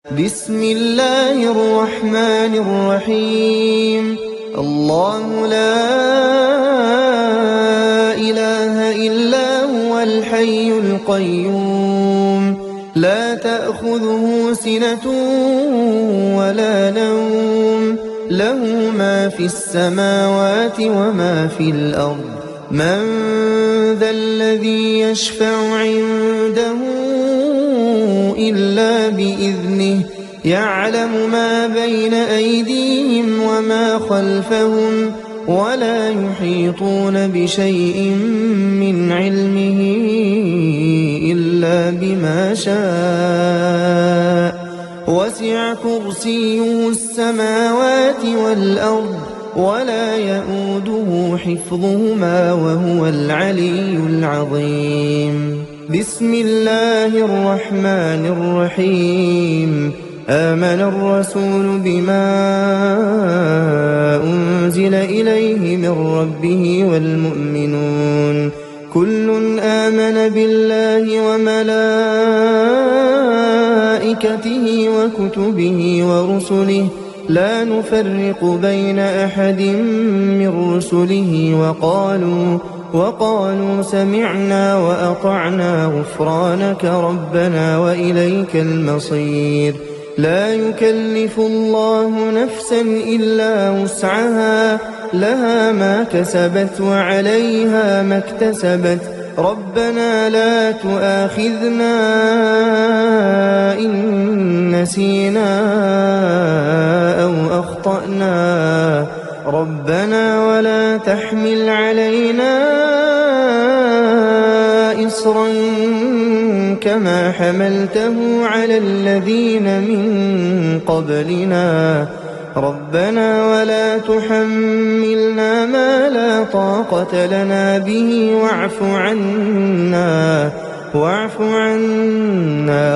بسم الله الرحمن الرحيم. الله لا إله إلا هو الحي القيوم لا تأخذه سنة ولا نوم له ما في السماوات وما في الأرض من ذا الذي يشفع عنده إلا بإذنه يعلم ما بين أيديهم وما خلفهم ولا يحيطون بشيء من علمه إلا بما شاء وسع كرسيه السماوات والأرض ولا يؤوده حفظهما وهو العلي العظيم. بسم الله الرحمن الرحيم. آمن الرسول بما أنزل إليه من ربه والمؤمنون كل آمن بالله وملائكته وكتبه ورسله لا نفرق بين أحد من رسله وقالوا سمعنا وأطعنا غفرانك ربنا وإليك المصير. لا يكلف الله نفسا إلا وسعها لها ما كسبت وعليها ما اكتسبت ربنا لا تؤاخذنا إن نسينا أو أخطأنا ربنا ولا تحمل علينا إصرا كما حملته على الذين من قبلنا ربنا ولا تحملنا ما لا طاقة لنا به واعف عنا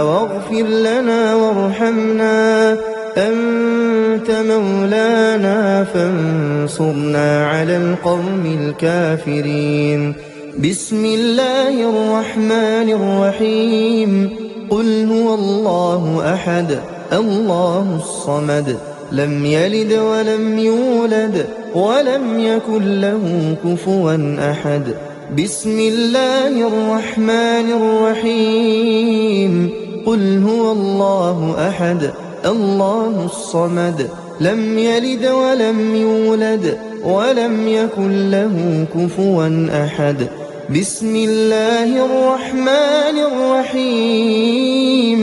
واغفر لنا وارحمنا أنت مولانا فانصرنا على القوم الكافرين. بسم الله الرحمن الرحيم. قل هو الله أحد الله الصمد لم يلد ولم يولد ولم يكن له كفوا أحد. بسم الله الرحمن الرحيم. قل هو الله أحد الله الصمد لم يلد ولم يولد ولم يكن له كفوا أحد. بسم الله الرحمن الرحيم.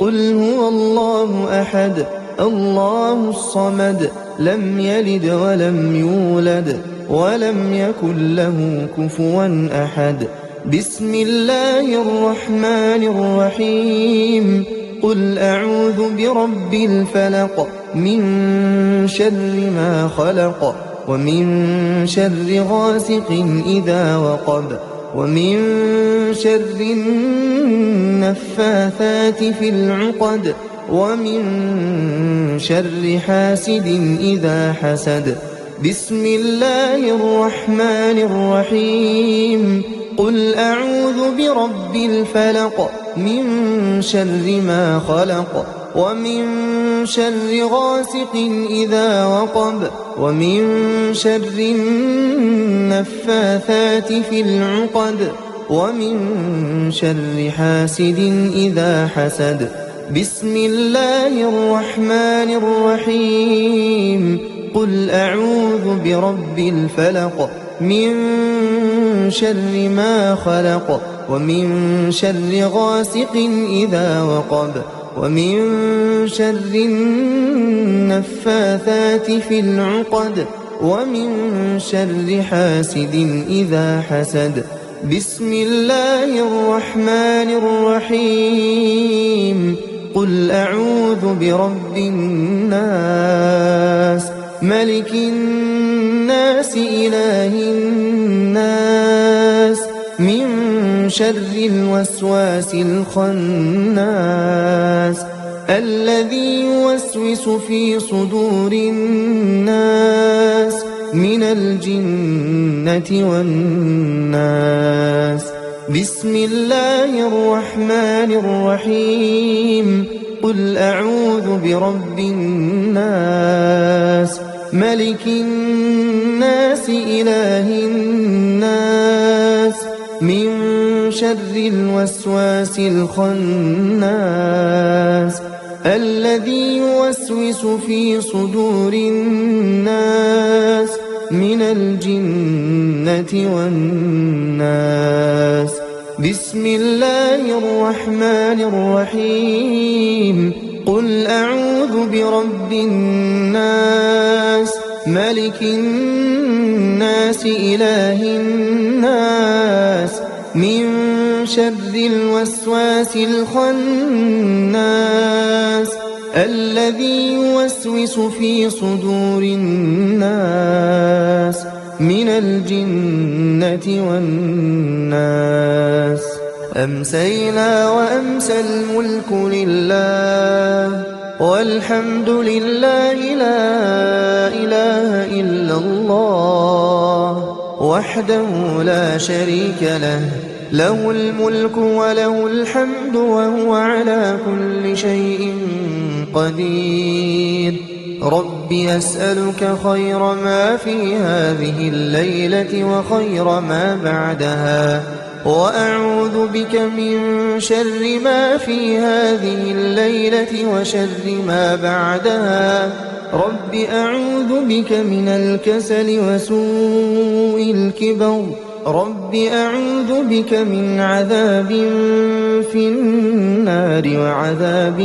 قل هو الله أحد الله الصمد لم يلد ولم يولد ولم يكن له كفوا أحد. بسم الله الرحمن الرحيم. قل أعوذ برب الفلق من شر ما خلق ومن شر غاسق إذا وقب ومن شر النفاثات في العقد ومن شر حاسد إذا حسد. بسم الله الرحمن الرحيم. قل أعوذ برب الفلق من شر ما خلق ومن شر غاسق إذا وقب ومن شر النفاثات في العقد ومن شر حاسد إذا حسد. بسم الله الرحمن الرحيم. قل أعوذ برب الفلق من شر ما خلق ومن شر غاسق إذا وقب ومن شر النفاثات في العقد ومن شر حاسد إذا حسد. بسم الله الرحمن الرحيم. قل أعوذ برب الناس ملك الناس إله الناس من شر الوسواس الخناس الذي يوسوس في صدور الناس من الجنة والناس. بسم الله الرحمن الرحيم. قل أعوذ برب الناس ملك الناس إله الناس من شر الوسواس الخناس الذي يوسوس في صدور الناس من الجنة والناس. بسم الله الرحمن الرحيم قل أعوذ برب الناس ملك الناس إله الناس من شر الوسواس الخناس الذي يوسوس في صدور الناس من الجنة والناس. أمسينا وأمسى الملك لله والحمد لله لا إله إلا الله وحده لا شريك له له الملك وله الحمد وهو على كل شيء قدير. رب أسألك خير ما في هذه الليلة وخير ما بعدها وأعوذ بك من شر ما في هذه الليلة وشر ما بعدها. رب أعوذ بك من الكسل وسوء الكبر. رب أعوذ بك من عذاب في النار وعذاب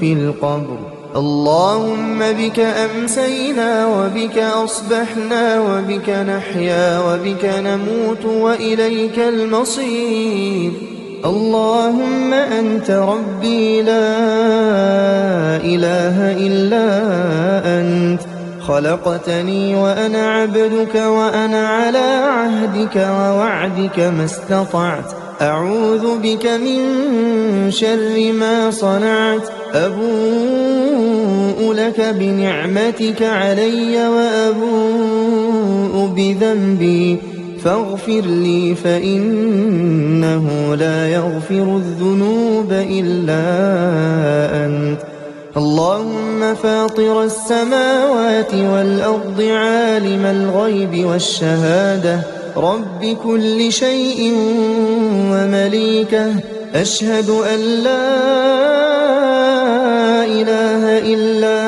في القبر. اللهم بك أمسينا وبك أصبحنا وبك نحيا وبك نموت وإليك المصير. اللهم أنت ربي لا إله إلا أنت خلقتني وأنا عبدك وأنا على عهدك ووعدك ما استطعت. أعوذ بك من شر ما صنعت. أبوء لك بنعمتك علي وأبوء بذنبي فاغفر لي فإنه لا يغفر الذنوب إلا أنت. اللهم فاطر السماوات والأرض عالم الغيب والشهادة رب كل شيء ومليكه أشهد أن لا إله إلا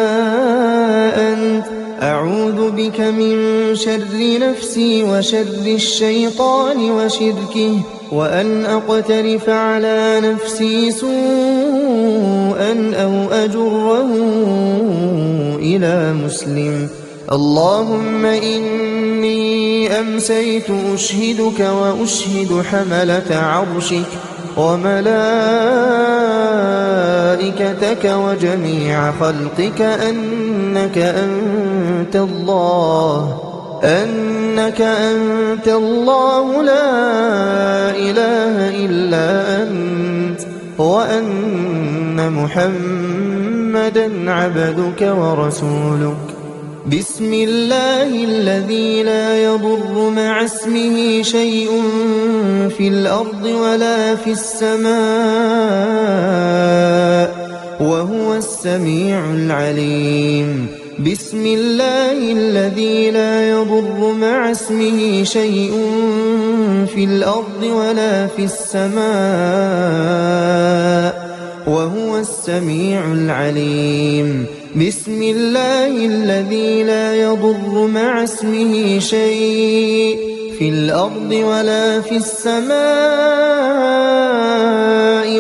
أنت. أعوذ بك من شر نفسي وشر الشيطان وشركه وأن أقترف على نفسي سوءا أو أجره إلى مسلم. اللهم إني أمسيت أشهدك وأشهد حملة عرشك وملائكتك وجميع خلقك أنك أنت الله لا إله إلا أنت وأن محمدا عبدك ورسولك. بسم الله الذي لا يضر مع اسمه شيء في الأرض ولا في السماء وهو السميع العليم. بسم الله الذي لا يضر مع اسمه شيء في الأرض ولا في السماء وهو السميع العليم. بسم الله الذي لا يضر مع اسمه شيء في الأرض ولا في السماء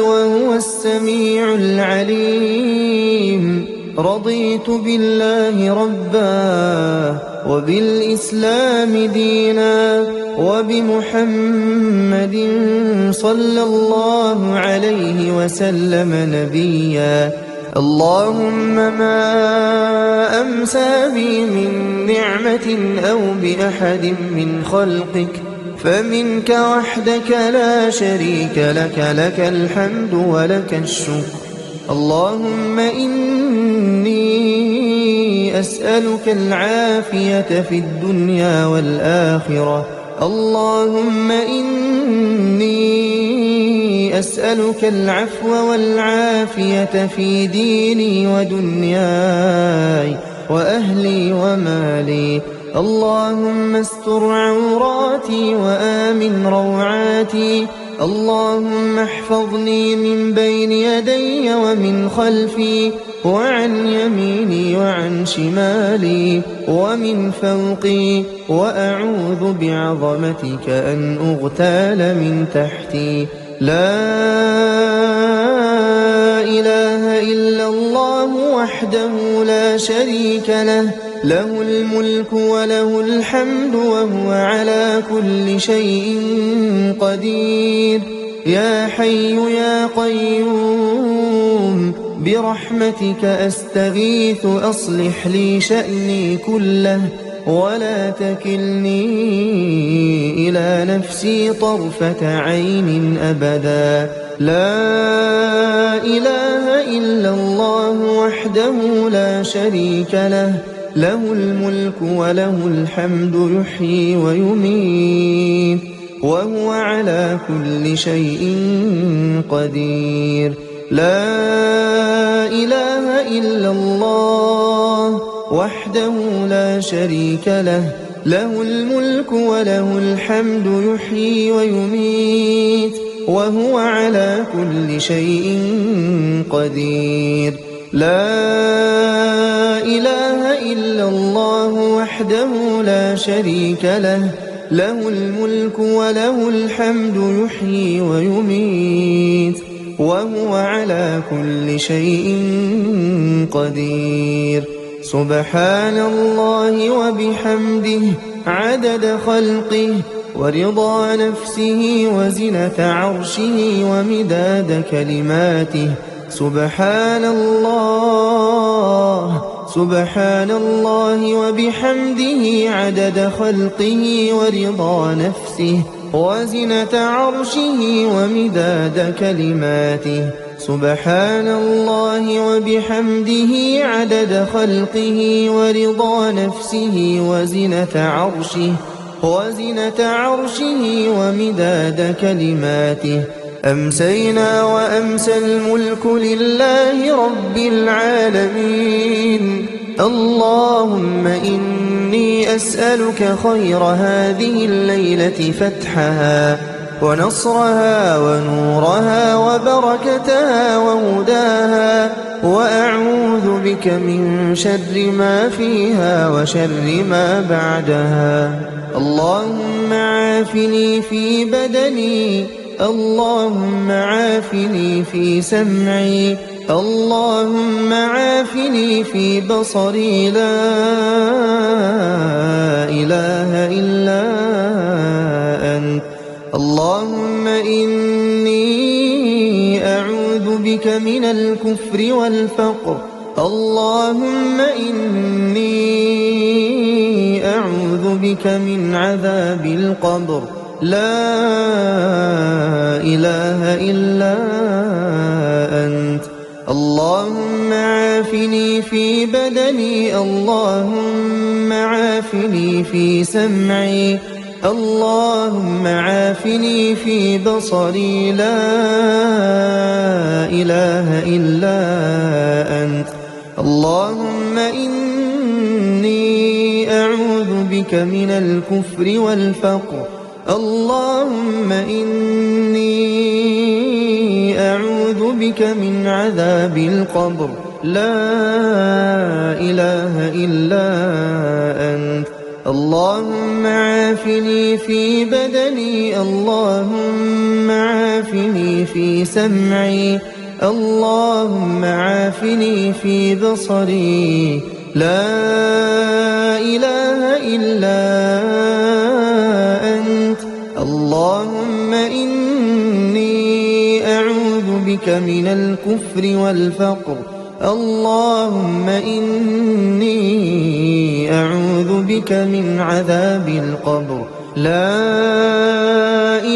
وهو السميع العليم. رضيت بالله ربا وبالإسلام دينا وبمحمد صلى الله عليه وسلم نبيا. اللهم ما أمسى بي من نعمة أو بأحد من خلقك فمنك وحدك لا شريك لك لك الحمد ولك الشكر. اللهم إني أسألك العافية في الدنيا والآخرة. اللهم إني أسألك العفو والعافية في ديني ودنياي وأهلي ومالي. اللهم استر عوراتي وآمن روعاتي. اللهم احفظني من بين يدي ومن خلفي وعن يميني وعن شمالي ومن فوقي، وأعوذ بعظمتك أن أغتال من تحتي. لا إله إلا الله وحده لا شريك له، له الملك وله الحمد وهو على كل شيء قدير. يا حي يا قيوم برحمتك أستغيث أصلح لي شأني كله ولا تكلني إلى نفسي طرفة عين أبدا. لا إله إلا الله وحده لا شريك له، له الملك وله الحمد يحيي ويميت وهو على كل شيء قدير. لا إله إلا الله وحده لا شريك له، له الملك وله الحمد يحيي ويميت وهو على كل شيء قدير. لا إله إلا الله وحده لا شريك له، له الملك وله الحمد يحيي ويميت وهو على كل شيء قدير. سبحان الله وبحمده عدد خلقه ورضا نفسه وزنة عرشه ومداد كلماته. سبحان الله سبحان الله وبحمده عدد خلقه ورضا نفسه وزنة عرشه ومداد كلماته. سبحان الله وبحمده عدد خلقه ورضا نفسه وزنة عرشه ومداد كلماته. أمسينا وأمسى الملك لله رب العالمين. اللهم إني أسألك خير هذه الليلة فتحها ونصرها ونورها وبركتها وهداها، وأعوذ بك من شر ما فيها وشر ما بعدها. اللهم عافني في بدني، اللهم عافني في سمعي، اللهم عافني في بصري. لا إله إلا أنت. اللهم إني أعوذ بك من الكفر والفقر. اللهم إني أعوذ بك من عذاب القبر. لا إله إلا أنت. اللهم عافني في بدني، اللهم عافني في سمعي، اللهم عافني في بصري. لا إله إلا أنت. اللهم إني أعوذ بك من الكفر والفقر. اللهم إني أعوذ بك من عذاب القبر. لا إله إلا أنت. اللهم عافني في بدني، اللهم عافني في سمعي، اللهم عافني في بصري. لا إله إلا أنت. اللهم إني أعوذ بك من الكفر والفقر. اللهم إني أعوذ بك من عذاب القبر. لا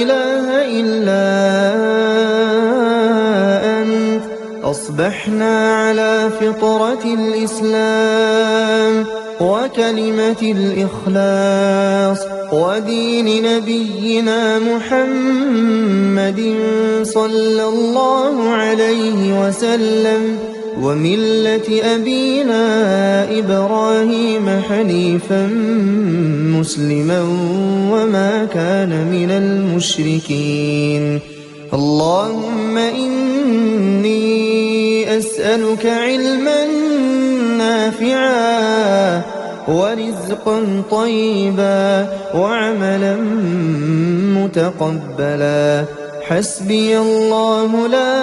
إله إلا أنت. أصبحنا على فطرة الإسلام وكلمة الإخلاص ودين نبينا محمد صلى الله عليه وسلم وملة أبينا إبراهيم حنيفا مسلما وما كان من المشركين. اللهم إني أسألك علما نافعا ورزقا طيبا وعملا متقبلا. حسبي الله لا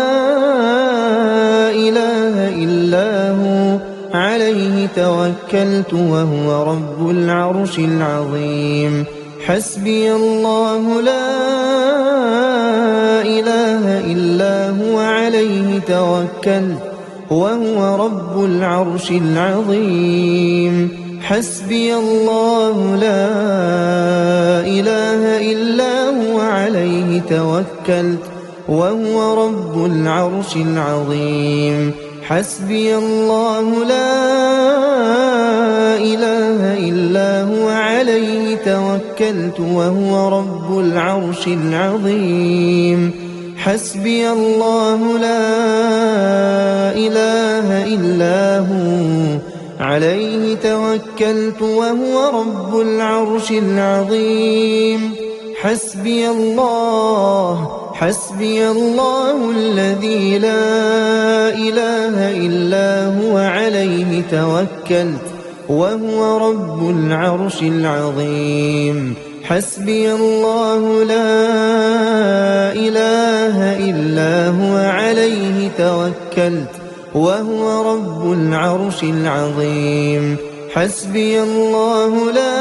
إله إلا هو عليه توكلت وهو رب العرش العظيم. حسبي الله لا إله إلا هو عليه توكلت وهو رب العرش العظيم. حسبي الله لا إله إلا هو عليه توكلت وهو رب العرش العظيم. حسبي الله لا إله إلا هو عليه توكلت وهو رب العرش العظيم. حسبي الله لا إله إلا هو عليه توكلت وهو رب العرش العظيم. حسبي الله الذي لا إله إلا هو عليه توكلت وهو رب العرش العظيم. حسبي الله لا إله إلا هو عليه توكلت وهو رب العرش العظيم. حسبي الله لا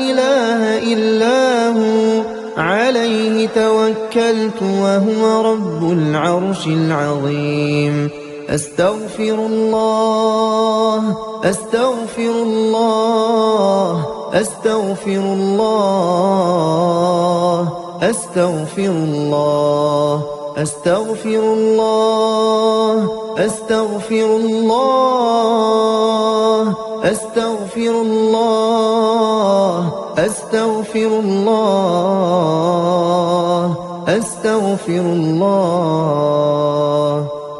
إله إلا هو عليه توكلت وهو رب العرش العظيم. أستغفر الله أستغفر الله أستغفر الله أستغفر الله أستغفر الله أستغفر الله أستغفر الله أستغفر الله أستغفر الله.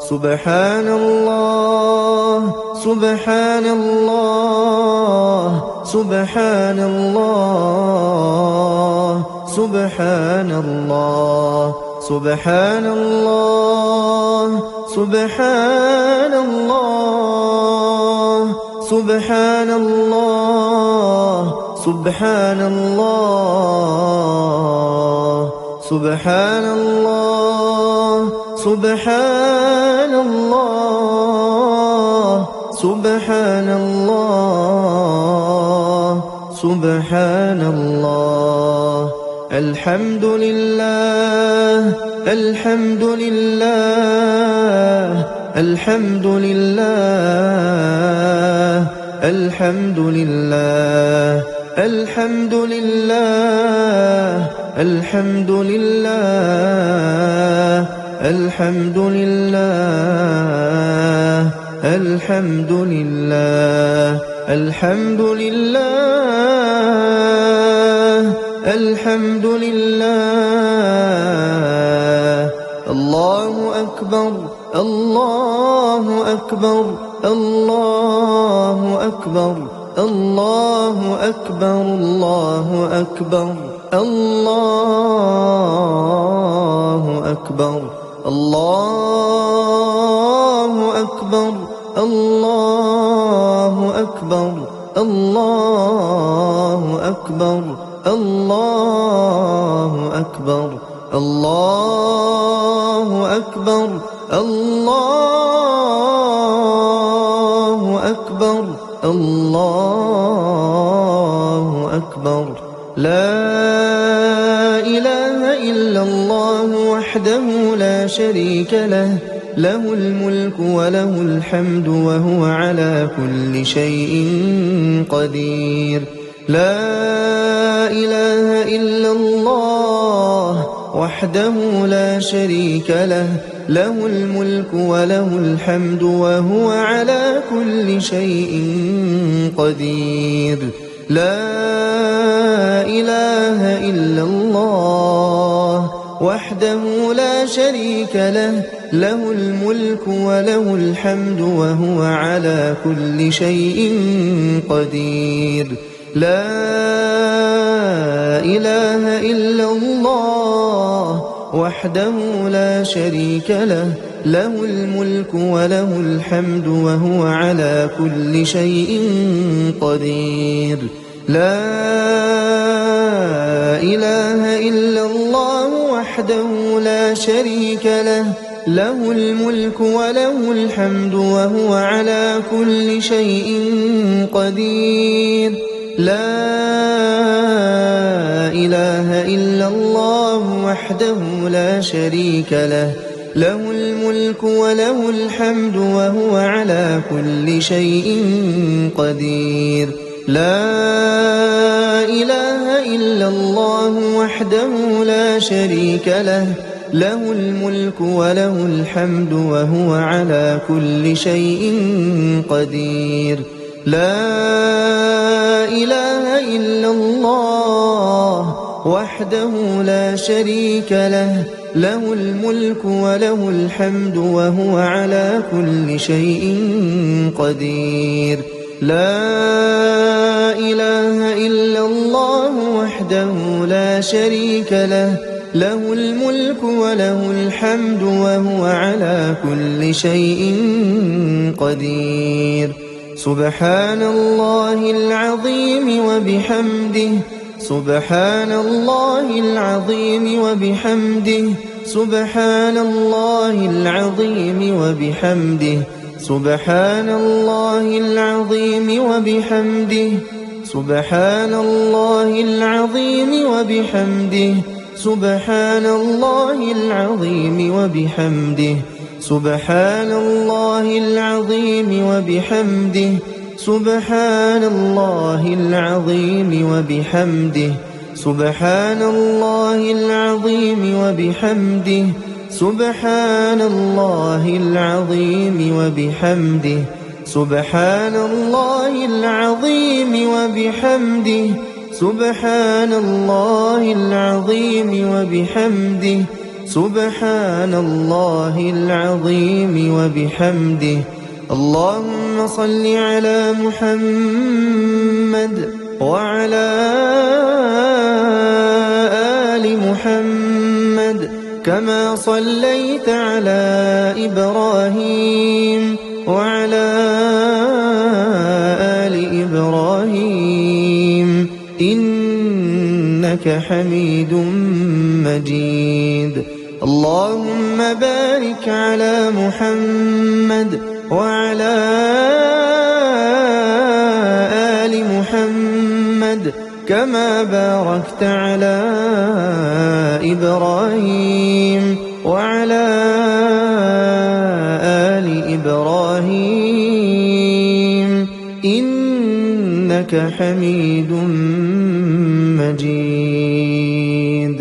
سبحان الله سبحان الله سبحان الله سبحان الله سبحان الله سبحان الله سبحان الله سبحان الله سبحان الله سبحان الله سبحان الله سبحان الله. الحمد لله الحمد لله الحمد لله الحمد لله الحمد لله الحمد لله الحمد لله الحمد لله الحمد لله الحمد لله. الله أكبر الله أكبر الله أكبر الله أكبر الله أكبر الله أكبر الله أكبر الله أكبر الله أكبر الله أكبر الله أكبر الله أكبر الله أكبر. لا إله إلا الله وحده لا شريك له له الملك وله الحمد وهو على كل شيء قدير. لا إله إلا الله وحده لا شريك له، له الملك وله الحمد وهو على كل شيء قدير. لا إله إلا الله وحده لا شريك له، له الملك وله الحمد وهو على كل شيء قدير. لا إله إلا الله وحده لا شريك له، له الملك وله الحمد وهو على كل شيء قدير. لا إله إلا الله وحده لا شريك له، له الملك وله الحمد وهو على كل شيء قدير. لا إله إلا الله وحده لا شريك له، له الملك وله الحمد وهو على كل شيء قدير. لا إله إلا الله وحده لا شريك له، له الملك وله الحمد وهو على كل شيء قدير. لا إله إلا الله وحده لا شريك له، له الملك وله الحمد وهو على كل شيء قدير. لا إله إلا الله وحده لا شريك له، له الملك وله الحمد وهو على كل شيء قدير. سبحان الله العظيم وبحمده، سبحان الله العظيم وبحمده، سبحان الله العظيم وبحمده، سبحان الله العظيم وبحمده، سبحان الله العظيم وبحمده، سبحان الله العظيم وبحمده، سبحان الله العظيم وبحمده، سبحان الله العظيم وبحمده، سبحان الله العظيم وبحمده، سبحان الله العظيم وبحمده، سبحان الله العظيم وبحمده، سبحان الله العظيم وبحمده، سبحان الله العظيم وبحمده. اللهم صل على محمد وعلى آل محمد كما صليت على إبراهيم وعلى آل إبراهيم إنك حميد مجيد. اللهم بارك على محمد وعلى آل محمد كما باركت على إبراهيم وعلى آل إبراهيم إنك حميد مجيد.